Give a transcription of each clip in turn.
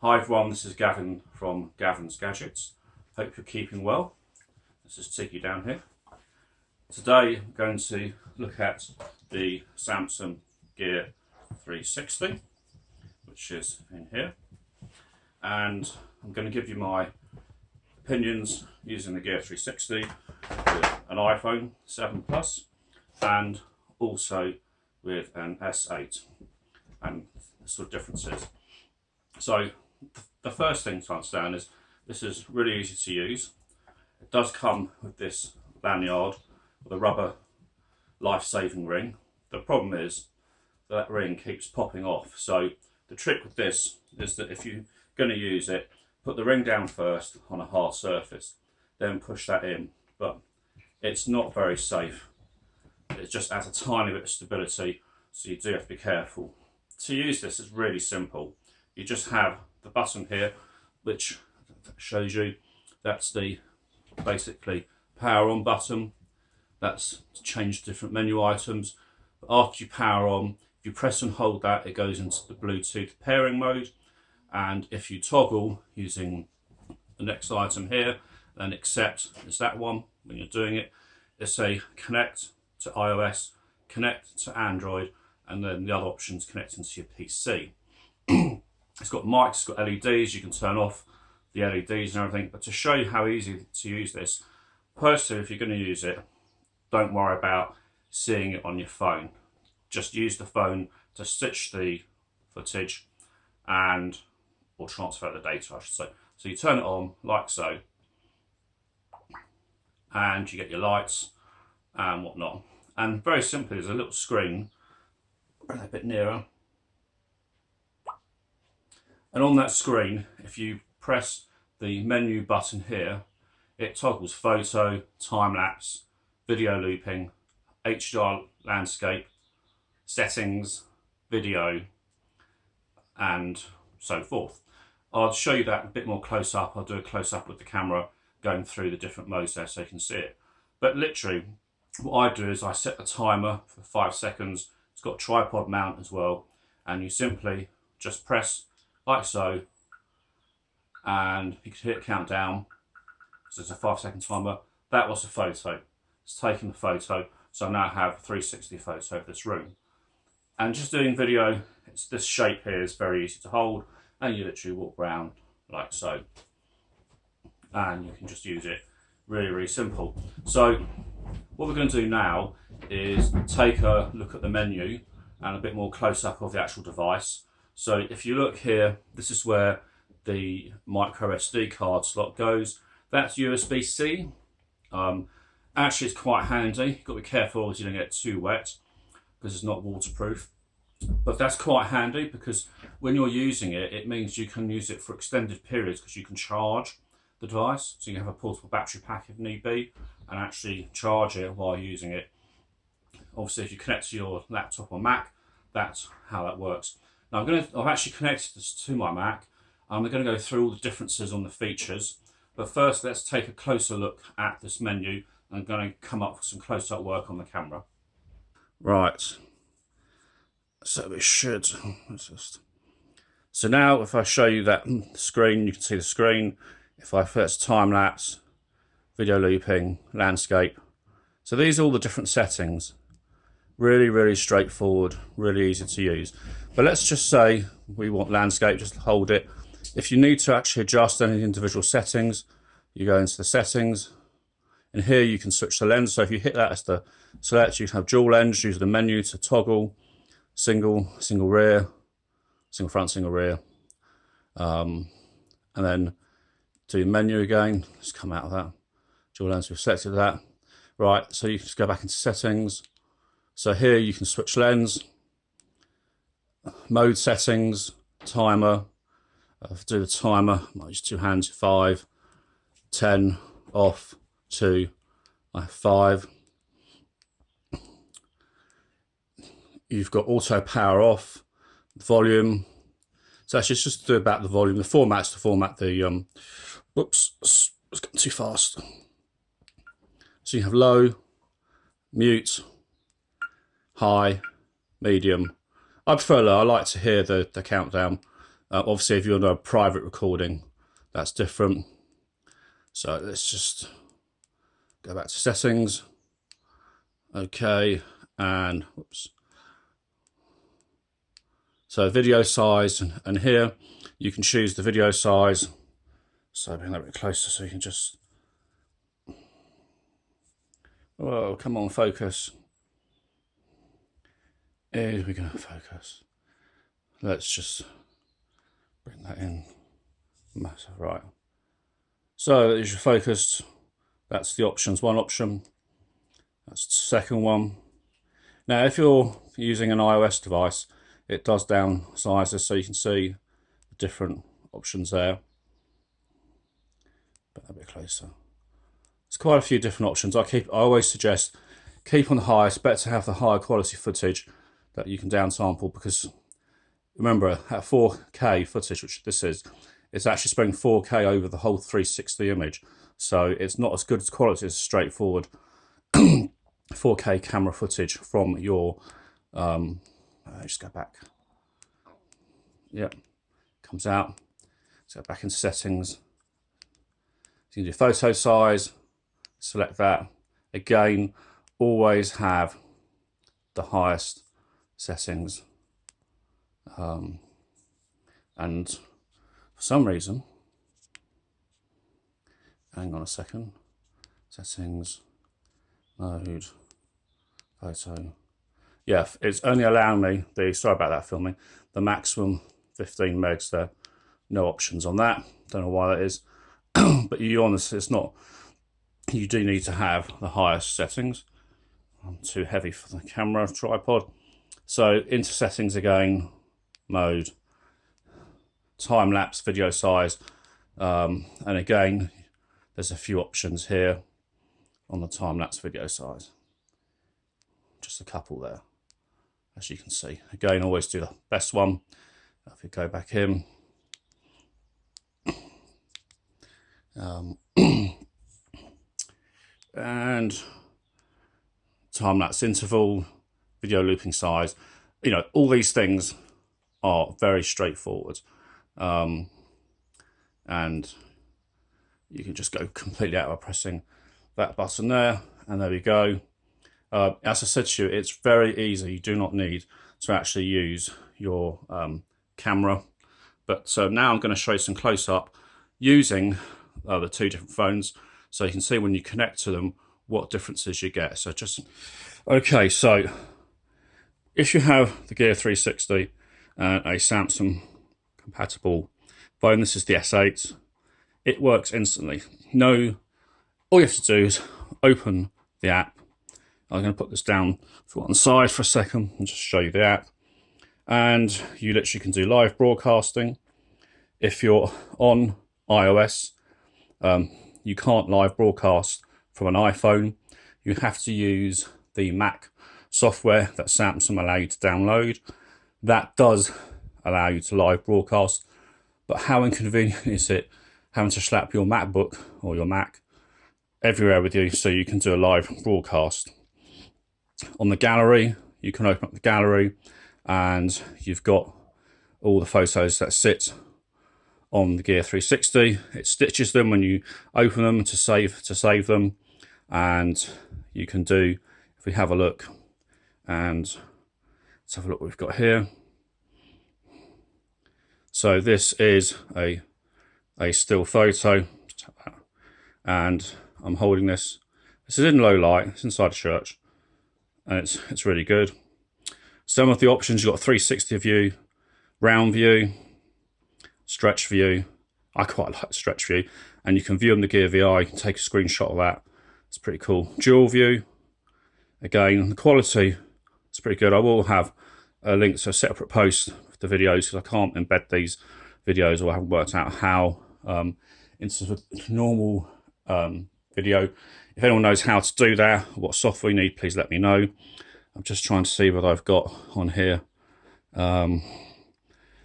Hi everyone, this is Gavin from Gavin's Gadgets. Hope you're keeping well. Let's just take you down here. Today I'm going to look at the Samsung Gear 360, which is in here. And I'm going to give you my opinions using the Gear 360 with an iPhone 7 Plus and also with an S8 and the sort of differences. So the first thing to understand is this is really easy to use. It does come with this lanyard with a rubber life-saving ring. The problem is that ring keeps popping off. So the trick with this is that if you're going to use it, put the ring down first on a hard surface, then push that in. But it's not very safe. It just adds a tiny bit of stability, so you do have to be careful. To use this is really simple. You just have the button here, which shows you that's the basically power on button. That's to change different menu items. But after you power on, if you press and hold that, it goes into the Bluetooth pairing mode. And if you toggle using the next item here, then accept is that one when you're doing it. It's a connect to iOS, connect to Android, and then the other options connecting to your PC. It's got mics, it's got LEDs, you can turn off the LEDs and everything. But to show you how easy to use this, personally, if you're going to use it, don't worry about seeing it on your phone. Just use the phone to stitch the footage or transfer the data, I should say. So you turn it on like so, and you get your lights and whatnot. And very simply, there's a little screen, bring that a bit nearer. And on that screen, if you press the menu button here, it toggles photo, time-lapse, video looping, HDR landscape, settings, video, and so forth. I'll show you that a bit more close up. I'll do a close up with the camera going through the different modes there so you can see it. But literally, what I do is I set the timer for 5 seconds. It's got a tripod mount as well. And you simply just press like so, and you can hit countdown. So it's a 5-second timer. That was a photo. It's taking the photo. So I now have a 360 photo of this room. And just doing video, this shape here is very easy to hold, and you literally walk around like so. And you can just use it. Really, really simple. So what we're going to do now is take a look at the menu and a bit more close up of the actual device. So if you look here, this is where the micro SD card slot goes. That's USB-C. Actually, it's quite handy. You've got to be careful as you don't get too wet because it's not waterproof. But that's quite handy because when you're using it, it means you can use it for extended periods because you can charge the device. So you can have a portable battery pack if need be and actually charge it while using it. Obviously, if you connect to your laptop or Mac, that's how that works. Now I've actually connected this to my Mac. We're going to go through all the differences on the features. But first, let's take a closer look at this menu. I'm going to come up with some close-up work on the camera. Right. So it should. So now if I show you that screen, you can see the screen. If I first time-lapse, video looping, landscape. So these are all the different settings. Really, really straightforward, really easy to use. But let's just say we want landscape, just hold it. If you need to actually adjust any individual settings, you go into the settings. And here you can switch the lens. So if you hit that as the select, you can have dual lens, use the menu to toggle, single rear, single front, single rear. And then do the menu again, just come out of that. Dual lens, we've selected that. Right, so you can just go back into settings. So here you can switch lens, mode settings, timer. Do the timer, I might use 2 hands, 5, 10, off, 2, 5. You've got auto power off, volume. So actually it's just to do about the volume. The format's to format the, whoops, it's gone too fast. So you have low, mute, high, medium. I prefer low. I like to hear the countdown Obviously, if you're on a private recording, that's different. So let's just go back to settings. Okay, and whoops. So video size, and here you can choose the video size. So bring that a bit closer so you can just, whoa, come on, focus. Here we go, focus. Let's just bring that in. Massive, right. So as you're focused, that's the options. One option, that's the second one. Now, if you're using an iOS device, it does downsize this so you can see the different options there. But a bit closer. There's quite a few different options. I always suggest keep on the highest. Better to have the higher quality footage that you can downsample, because remember, at 4K footage, which this is, it's actually spreading 4K over the whole 360 image. So it's not as good as quality as straightforward 4K camera footage from your, just go back. Yep, comes out. Let's go back into settings. So you can do photo size, select that. Again, always have the highest settings. And for some reason, hang on a second, settings, mode, photo. Yeah, it's only allowing me sorry about that filming, the maximum 15 megs there. No options on that. Don't know why that is. But you honestly, it's not, you do need to have the highest settings. I'm too heavy for the camera tripod. So into settings again, mode, time-lapse video size, and again, there's a few options here on the time-lapse video size. Just a couple there, as you can see. Again, always do the best one. If we go back in, and time-lapse interval, video looping size, you know, all these things are very straightforward. And you can just go completely out by pressing that button there, and there we go. As I said to you, it's very easy. You do not need to actually use your camera. But so now I'm going to show you some close-up using the two different phones, so you can see when you connect to them what differences you get. So just, okay, so if you have the Gear 360 and a Samsung compatible phone, this is the S8, it works instantly. No, all you have to do is open the app. I'm going to put this down for one side for a second and just show you the app. And you literally can do live broadcasting. If you're on iOS, you can't live broadcast from an iPhone. You have to use the Mac software that Samsung allow you to download. That does allow you to live broadcast, but how inconvenient is it having to slap your MacBook or your Mac everywhere with you so you can do a live broadcast? On the gallery, you can open up the gallery and you've got all the photos that sit on the Gear 360. It stitches them when you open them to save them, and you can do, if we have a look, and let's have a look what we've got here. So this is a still photo, and I'm holding this. This is in low light, it's inside a church, and it's really good. Some of the options, you've got 360 view, round view, stretch view. I quite like stretch view, and you can view on the Gear VR. You can take a screenshot of that. It's pretty cool. Dual view, again, the quality is pretty good. I will have a link to a separate post with the videos because I can't embed these videos, or I haven't worked out how into a normal video. If anyone knows how to do that, what software you need, please let me know. I'm just trying to see what I've got on here.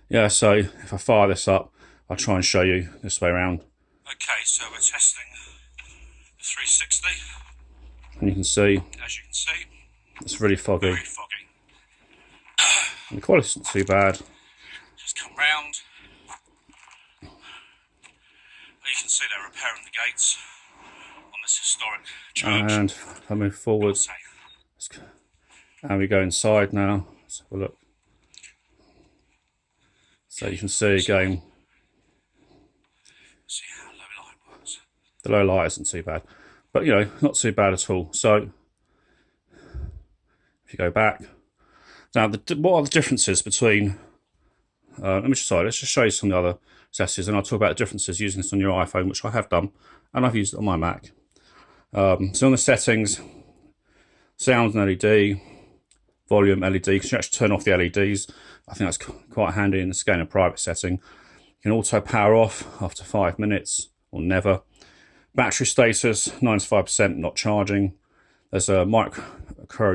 Yeah, so if I fire this up, I'll try and show you this way around. Okay, so we're testing the 360, and you can see, as you can see, it's really foggy. And the quality's not too bad. Just come round. can see they're repairing the gates on this historic church. And if I move forward, and we go inside now. Let's have a look. So you can see again, see how low light works. The low light isn't too bad, but you know, not too bad at all. So if you go back now, what are the differences between? Let's just show you some of the other accessories, and I'll talk about the differences using this on your iPhone, which I have done, and I've used it on my Mac. So on the settings, sound and LED, volume LED, because you actually turn off the LEDs. I think that's quite handy in this, again, a private setting. You can auto power off after 5 minutes or never. Battery status, 95%, not charging. There's a micro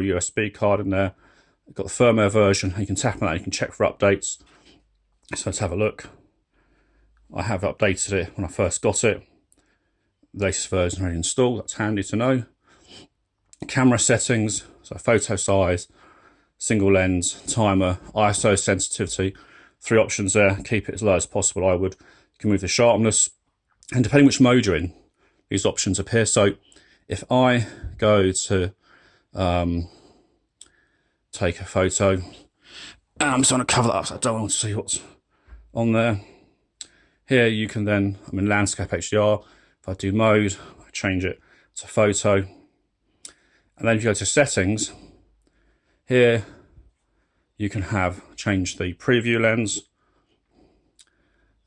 USB card in there. You've got the firmware version. You can tap on that, you can check for updates. So let's have a look. I have updated it when I first got it. The latest version already installed, that's handy to know. Camera settings, so photo size, single lens, timer, ISO sensitivity. 3 options there, keep it as low as possible I would. You can move the sharpness, and depending which mode you're in, these options appear. So if I go to take a photo, and I'm just going to cover that up so I don't want to see what's on there. Here you can then, I'm in landscape HDR. If I do mode, I change it to photo. And then if you go to settings, here you can change the preview lens,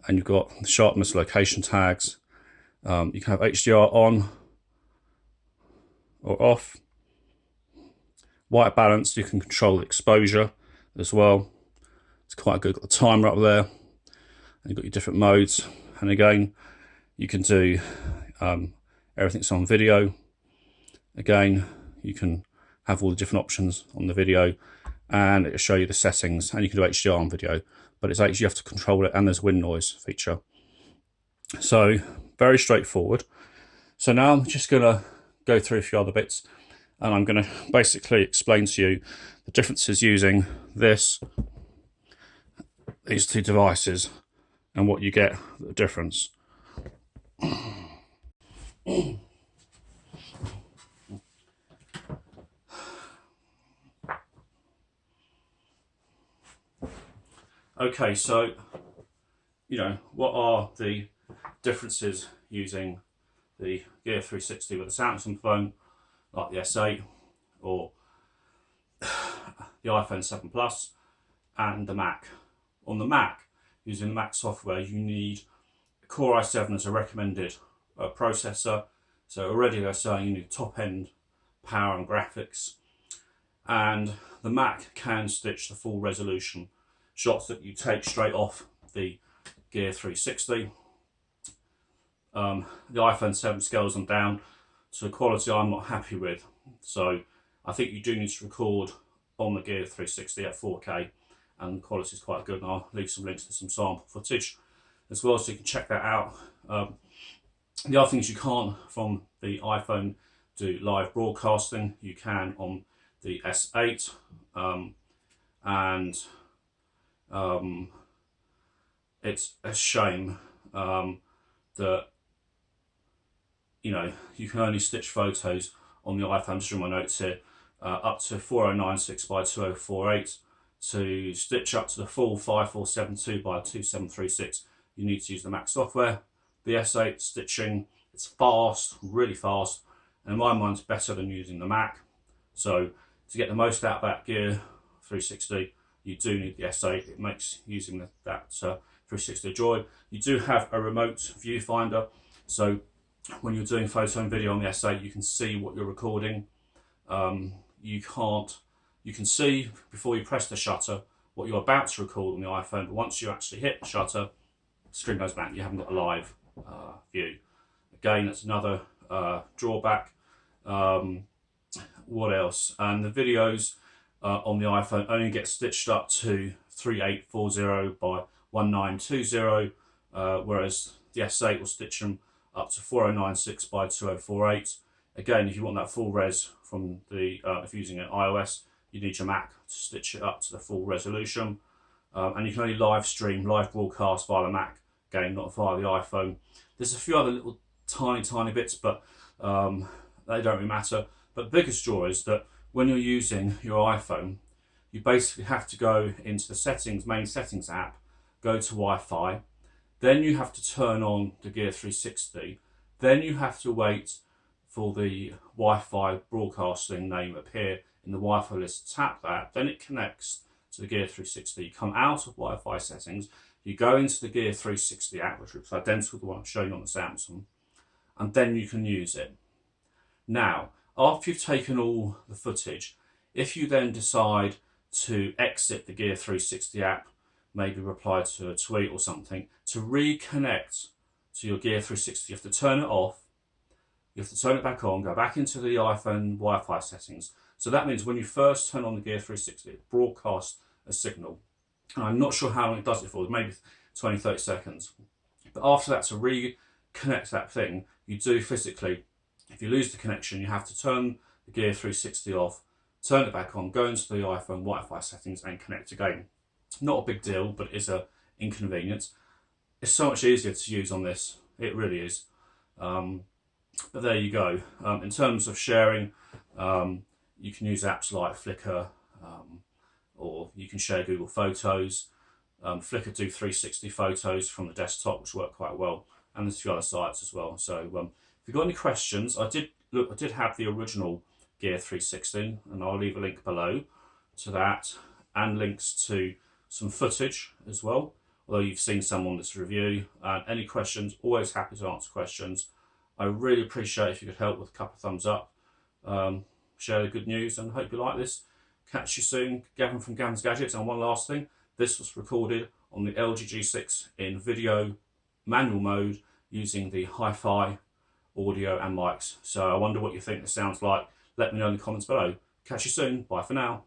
and you've got the sharpness, location tags. You can have HDR on or off. White balance, you can control the exposure as well. It's quite good. Got the timer up there, and you've got your different modes. And again, you can do everything's on video. Again, you can have all the different options on the video, and it'll show you the settings, and you can do HDR on video, but it's actually, you have to control it, and there's wind noise feature. So very straightforward. So now I'm just going to go through a few other bits, and I'm going to basically explain to you the differences using these 2 devices and what you get, the difference. Okay, so, you know, what are the differences using the Gear 360 with a Samsung phone like the S8 or the iPhone 7 Plus and the Mac? On the Mac, using the Mac software, you need Core i7 as a recommended processor. So already they're saying you need top-end power and graphics. And the Mac can stitch the full resolution shots that you take straight off the Gear 360. The iPhone 7 scales them down to a quality I'm not happy with. So I think you do need to record on the Gear 360 at 4K, and the quality is quite good, and I'll leave some links to some sample footage as well so you can check that out. The other things you can't from the iPhone do live broadcasting. You can on the S8, and it's a shame that, you know, you can only stitch photos on the iPhone, just read my notes here, up to 4096 by 2048. To stitch up to the full 5472 by 2736, you need to use the Mac software. The S8 stitching, it's fast, really fast, and in my mind it's better than using the Mac. So to get the most out of that Gear 360, you do need the S8. It makes using that 360 a joy. You do have a remote viewfinder, so when you're doing photo and video on the S8, you can see what you're recording. You can see before you press the shutter what you're about to record on the iPhone, but once you actually hit the shutter, the screen goes back, you haven't got a live view. Again, that's another drawback. What else? And the videos on the iPhone only get stitched up to 3840 by 1920, whereas the S8 will stitch them up to 4096 by 2048. Again, if you want that full res from the, if you're using an iOS, you need your Mac to stitch it up to the full resolution. And you can only live broadcast via the Mac, again, not via the iPhone. There's a few other little tiny bits, but they don't really matter. But the biggest draw is that when you're using your iPhone, you basically have to go into the settings, main settings app, go to Wi-Fi, then you have to turn on the Gear 360, then you have to wait for the Wi-Fi broadcasting name appear in the Wi-Fi list, tap that, then it connects to the Gear 360. You come out of Wi-Fi settings, you go into the Gear 360 app, which looks identical to the one I'm showing on the Samsung, and then you can use it. Now, after you've taken all the footage, if you then decide to exit the Gear 360 app, maybe reply to a tweet or something, to reconnect to your Gear 360, you have to turn it off, you have to turn it back on, go back into the iPhone Wi-Fi settings. So that means when you first turn on the Gear 360, it broadcasts a signal. And I'm not sure how long it does it for, maybe 20, 30 seconds. But after that, to reconnect that thing, you do physically, if you lose the connection, you have to turn the Gear 360 off, turn it back on, go into the iPhone Wi-Fi settings and connect again. Not a big deal, but it's an inconvenience. It's so much easier to use on this, it really is. But there you go. In terms of sharing, you can use apps like Flickr, or you can share Google Photos. Flickr do 360 photos from the desktop, which work quite well, and there's a few other sites as well. So if you've got any questions, I did have the original Gear 360, and I'll leave a link below to that, and links to some footage as well, although you've seen some on this review. Any questions, always happy to answer questions. I really appreciate if you could help with a couple of thumbs up, share the good news, and hope you like this. Catch you soon. Gavin from Gavin's Gadgets. And one last thing, this was recorded on the LG G6 in video manual mode using the hi-fi audio and mics. So I wonder what you think this sounds like. Let me know in the comments below. Catch you soon. Bye for now.